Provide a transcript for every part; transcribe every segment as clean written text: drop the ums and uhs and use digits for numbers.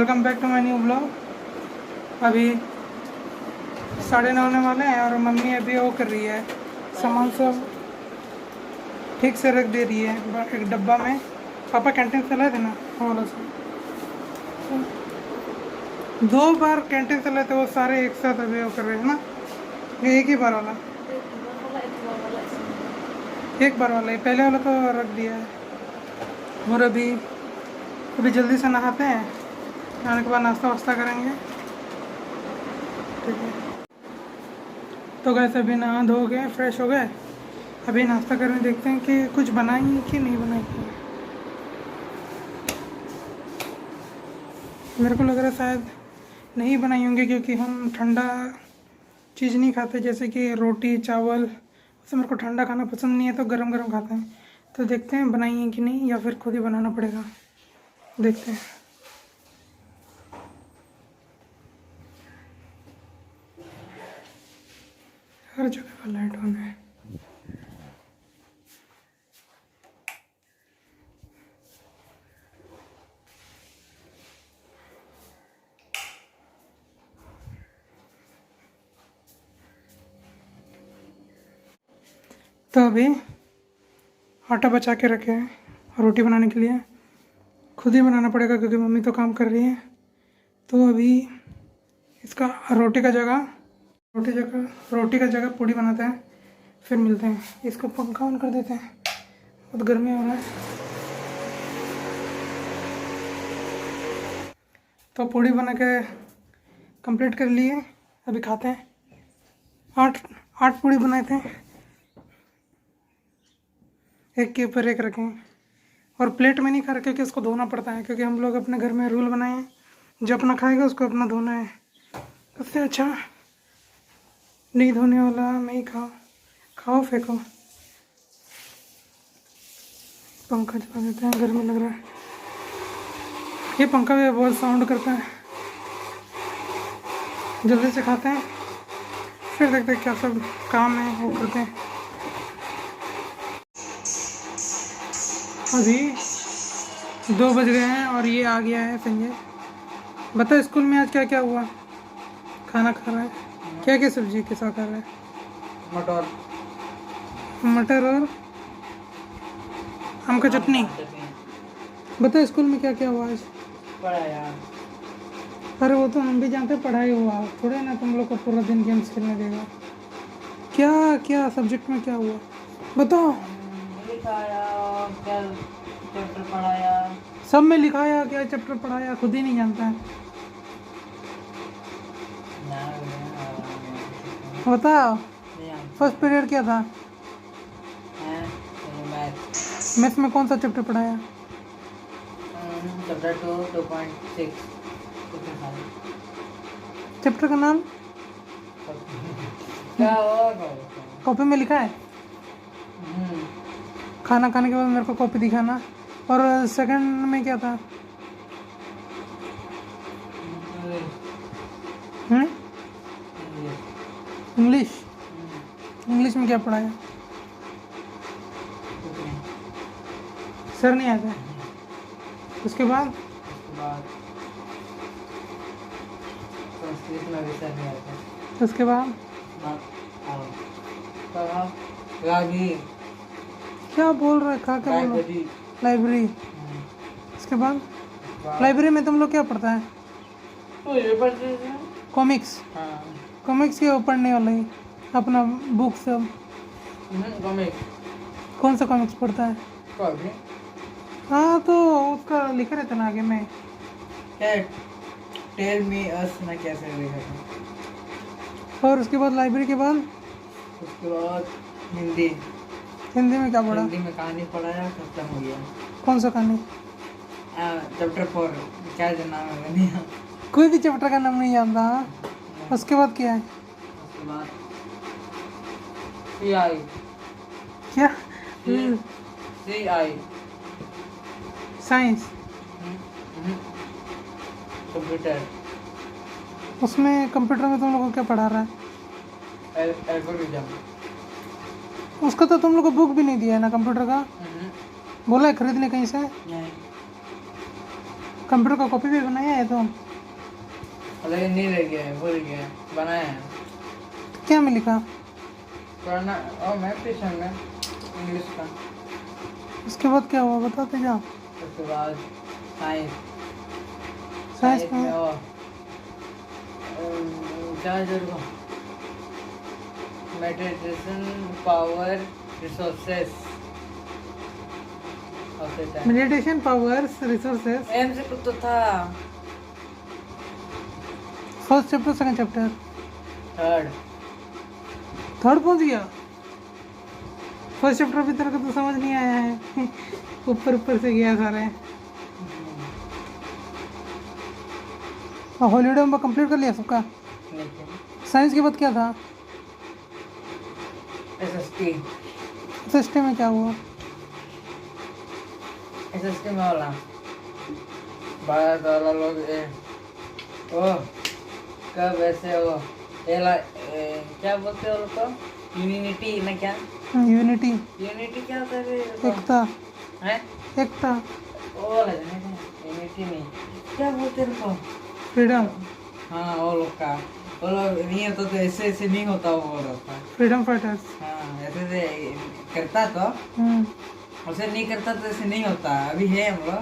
Welcome back to my new blog. अभी 9:30 होने वाले हैं और मम्मी अभी वो कर रही है, सामान सब ठीक से रख दे रही है एक डब्बा में। पापा कैंटीन से लाए थे ना वो वाला से, 2 बार कैंटीन से लाए थे, वो सारे एक साथ अभी वो कर रहे हैं ना। ये एक ही बार वाला, एक बार वाला ही, पहले वाला तो रख दिया है। और अभी जल्दी से नहाते हैं, नहाने के बाद नाश्ता वास्ता करेंगे, ठीक है। तो गैस अभी नहा धो गए, फ्रेश हो गए, अभी नाश्ता करने देखते हैं कि कुछ बनाएंगे कि नहीं बनाएंगे। मेरे को लग रहा है शायद नहीं बनाई होंगी, क्योंकि हम ठंडा चीज़ नहीं खाते, जैसे कि रोटी चावल, उससे मेरे को ठंडा खाना पसंद नहीं है, तो गरम गरम खाते हैं। तो देखते हैं बनाएंगे कि नहीं, या फिर खुद ही बनाना पड़ेगा, देखते हैं। हर जगह का लाइट ऑन है। तो अभी आटा बचा के रखे हैं रोटी बनाने के लिए, खुद ही बनाना पड़ेगा क्योंकि मम्मी तो काम कर रही है। तो अभी इसका रोटी का जगह पूड़ी बनाते हैं, फिर मिलते हैं। इसको पंखा ऑन कर देते हैं, बहुत गर्मी हो रहा है। तो पूड़ी बना के कंप्लीट कर लिए, अभी खाते हैं। 8 पूड़ी बनाए थे, एक के ऊपर एक रखें, और प्लेट में नहीं खा रहे क्योंकि इसको धोना पड़ता है, क्योंकि हम लोग अपने घर में रूल बनाए हैं, जो अपना खाएगा उसको अपना धोना है। उससे अच्छा नहीं धोने वाला मैं ही खाओ फेंको। पंखा चला देते हैं, गर्मी लग रहा है। ये पंखा भी बहुत साउंड करता है। जल्दी से खाते हैं, फिर देखते हैं क्या सब काम है वो करते हैं। अभी 2 बज गए हैं और ये आ गया है संजय। बता स्कूल में आज क्या क्या हुआ? खाना खा रहा है, क्या क्या सब्जी के साथ खा रहा है? मटर और आम का चटनी। बता स्कूल में क्या क्या हुआ आज? पढ़ाया। अरे वो तो हम भी जानते हैं, पढ़ाई हुआ, थोड़े ना तुम लोग को पूरा दिन गेम्स खेलने देगा। क्या क्या सब्जेक्ट में क्या हुआ बताओ? लिखाया, क्या चैप्टर पढ़ाया। सब में लिखाया, क्या चैप्टर पढ़ाया खुद ही नहीं जानता है। बताओ फर्स्ट पीरियड क्या था? मैथ्स में कौन सा चैप्टर पढ़ाया? चैप्टर 2.6। चैप्टर का नाम क्या होगा? कॉपी में लिखा है। खाना खाने के बाद मेरे को कॉपी दिखाना। और सेकंड में क्या था? इंग्लिश में क्या पढ़ाया? सर नहीं आता है। उसके बाद संस्कृत में भी सर नहीं आता। उसके बाद रागी। क्या बोल रहा है? खा क्या बोल रहा है? लाइब्रेरी। उसके बाद लाइब्रेरी में तुम लोग क्या पढ़ता है? तो ये पढ़ते हैं कॉमिक्स। हाँ। कॉमिक्स क्या पढ़ने वाला ही अपना बुक सब? कॉमिक्स। कौन सा कॉमिक्स पढ़ता है? कॉपी। हाँ तो उसका लिखा रहता ना आगे में, टेल मी अस ना कैसे लिखा था। और उसके बाद लाइब्रेरी के बाद उसके बाद हिंदी। हिंदी में क्या पढ़ा? हिंदी में कहानी पढ़ाया, खत्म हो गया। कौन सा कहानी? चैप्टर 4 क्या नाम है नहीं। कोई भी चैप्टर का नाम नहीं जानता। हाँ उसके बाद क्या है? उसके बाद CI। क्या? CI science. कंप्यूटर। उसमें कंप्यूटर में तुम लोग को क्या पढ़ा रहा है? एल्गोरिथम। उसका तो तुम लोग को बुक भी नहीं दिया है ना कंप्यूटर का? बोला है खरीदने कहीं से? नहीं। कंप्यूटर का कॉपी भी बनाया है तो लेकिन नहीं रह गया है, भूल गया है, बनाया है क्या में लिखा? पढ़ना। और मैथमेटिशियन में इंग्लिश का। उसके बाद क्या हुआ बताते जाओ। उसके बाद साइंस। साइंस में में और क्या जरूर meditation power resources. Meditation powers resources. एम से कुछ तो था। First chapter second chapter third. Third पहुंच गया। फर्स्ट चैप्टर भी तेरे को तो समझ नहीं आया है ऊपर ऊपर से गया सारे। हॉलीडे होमवर्क कंप्लीट कर लिया सबका? साइंस के बाद क्या था? एसएसटी। एसएसटी में क्या हुआ? एसएसटी में वाला भारत वाला लोग ओ कब ऐसे वो क्या बोलते हैं वो लोग को यूनिटी ना क्या? यूनिटी। यूनिटी क्या होता है? एकता। हैं? एकता। वो वाला यूनिटी नहीं, क्या बोलते हैं उनको? फ्रीडम। हाँ वो लोग का, वो लोग नहीं होता तो ऐसे ऐसे नहीं होता वो लोग का। Freedom fighters. हाँ ऐसे से करता तो उसे नहीं करता तो ऐसे नहीं होता। अभी है हम लोग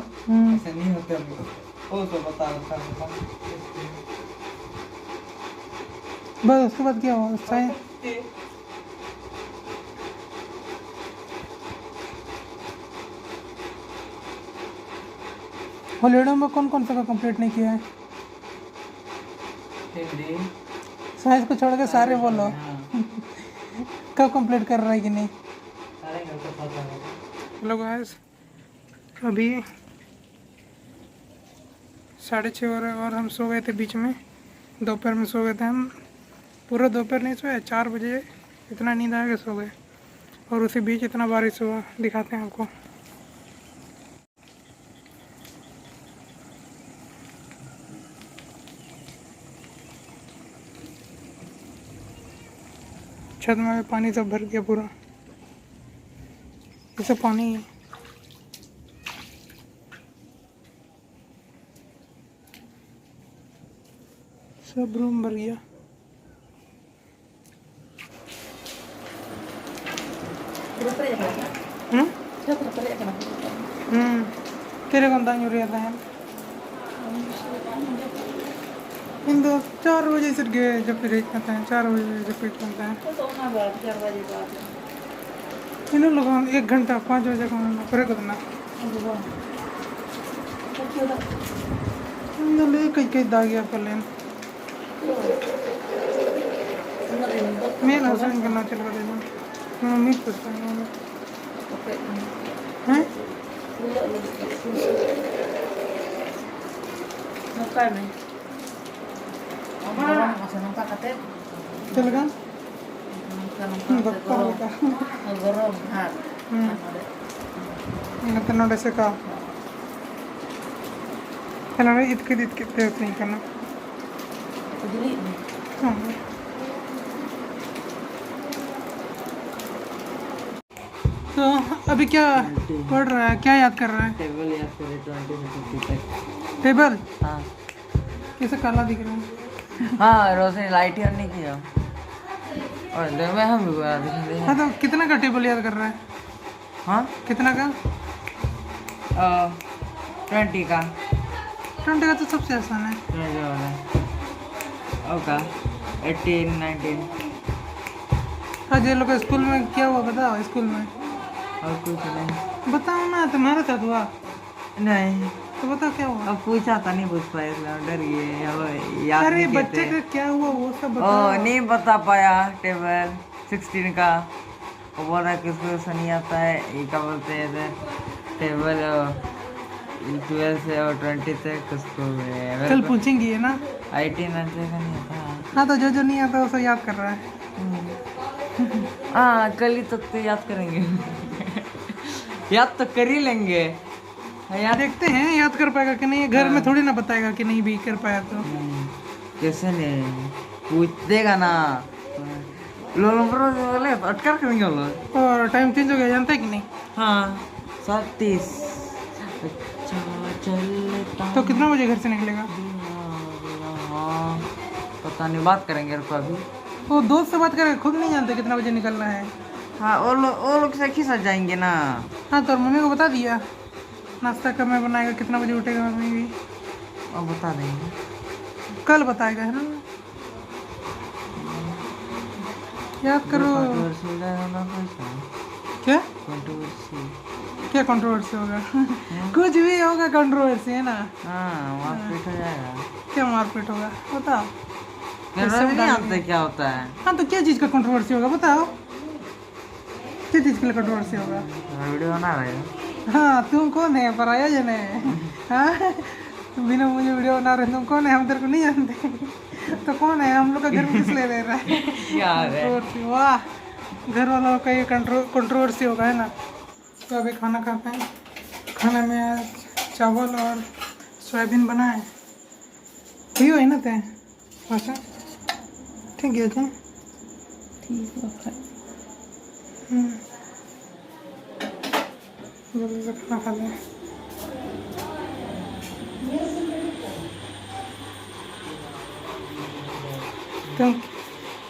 ऐसे नहीं होते हम लोग। वो तो बता। बस उसके बाद क्या हुआ? साइंस। हॉलीडे में कौन कौन सा का कंप्लीट नहीं किया है? हिंदी। साइंस को छोड़ के सारे बोलो। हाँ। कब कंप्लीट कर रहा है कि नहीं? सारे घर को पता है। हेलो गाइस, अभी 6:30 हो रहे और हम सो गए थे बीच में। दोपहर में सो गए थे हम, पूरा दोपहर नहीं सोए, 4 बजे इतना नींद आ गया सो गए। और उसी बीच इतना बारिश हुआ, दिखाते हैं आपको। छत में पानी सब भर गया पूरा, ये सब पानी है। सब रूम भर गया। तेरे कौन था यूरिया था इन 4 बजे से गए जब फिर आता है, 4 बजे जब फिर बनता है इन लोगों 1 घंटा 5 बजे का पूरे करना ले कई कई दाग गया पर लेन मैं ना समझ करना चल कर देना मैं उम्मीद करता हूँ हैं चल गया बक्का होगा तो नोट ऐसे का चलो ना इतके प्रयत्न नहीं करना। तो अभी क्या पढ़ रहा है, क्या याद कर रहा है? टेबल याद करे 20 से 50 तक। टेबल? हाँ कैसे काला दिख रहा है? हाँ रोशनी लाइट ही ऑन नहीं किया और दे में हम भी दिखेंगे। हाँ तो कितना का टेबल याद कर रहा है? हाँ कितना का? 20 का। 20 का तो सबसे आसान है। 20 वाला ओका 18 19। आज ये लोग स्कूल में क्या हुआ बताओ? स्कूल में और कुछ नहीं। बताओ ना, तुम्हारे साथ हुआ नहीं तो बताओ क्या हुआ? अब पूछा था नहीं पूछ पाया इसलिए डर गए याद अरे नहीं किए बच्चे थे। का क्या हुआ वो सब ओ बताओ। नहीं बता पाया। टेबल 16 का वो बोल रहा है किसको ऐसा नहीं आता है ये क्या बोलते हैं टेबल 12 से और 20 तक किसको कल पूछेंगे ये ना। 18 का नहीं आता। हाँ तो जो नहीं आता वो सब याद कर रहा है। हाँ कल ही तक तो याद करेंगे याद तो कर ही लेंगे याद। देखते हैं याद कर पाएगा कि नहीं, घर में थोड़ी ना बताएगा कि नहीं भी कर पाया तो। कैसे नहीं पूछ देगा ना बोले अटकर करेंगे लोग। और टाइम चेंज हो गया जानते हैं कि नहीं? हाँ 37 अच्छा चलता तो कितना बजे घर से निकलेगा? हाँ, पता नहीं, बात करेंगे रुको अभी। वो दोस्त से बात करें, खुद नहीं जानते कितना बजे निकलना है। हाँ, वो लोग से खिसक जाएंगे ना। हाँ तो और मम्मी को बता दिया नाश्ता कब मैं बनाएगा, कितना बजे उठेगा मम्मी भी? और बता देंगे। कल बताएगा है ना। याद करो। कंट्रोवर्सी होगा कैसा? क्या कंट्रोवर्सी। क्या कंट्रोवर्सी होगा? कुछ भी होगा कंट्रोवर्सी है ना। हाँ, मारपीट हो जाएगा। क्या मारपीट होगा बताओ? कैमरा भी नहीं जानते क्या होता है। हाँ तो क्या चीज़ का कंट्रोवर्सी होगा बताओ? किस चीज़ के लिए कंट्रोवर्सी होगा? वीडियो बना रहे हो? हाँ तुम कौन है, पराया जन है? हाँ बिना मुझे वीडियो बना रहे, तुम कौन है? हम तेरे को नहीं जानते तो कौन है? हम लोग का घर में किस ले ले रहा है? यार है। कंट्रोवर्सी, वाह, घर वालों का ये कंट्रोवर्सी होगा है ना। तो अभी खाना खाते हैं। खाने में आज चावल और सोयाबीन बना है। ठीक है ना ते? अच्छा ठीक है अच्छा। ठीक है। जल्दी से खाना खा लें। तुम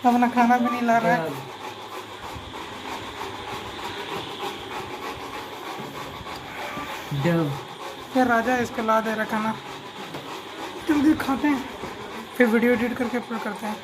अपना खाना भी नहीं ला रहा है। फिर राजा इसको ला दे रहा खाना। जल्दी खाते हैं, फिर वीडियो एडिट करके अपलोड करते हैं।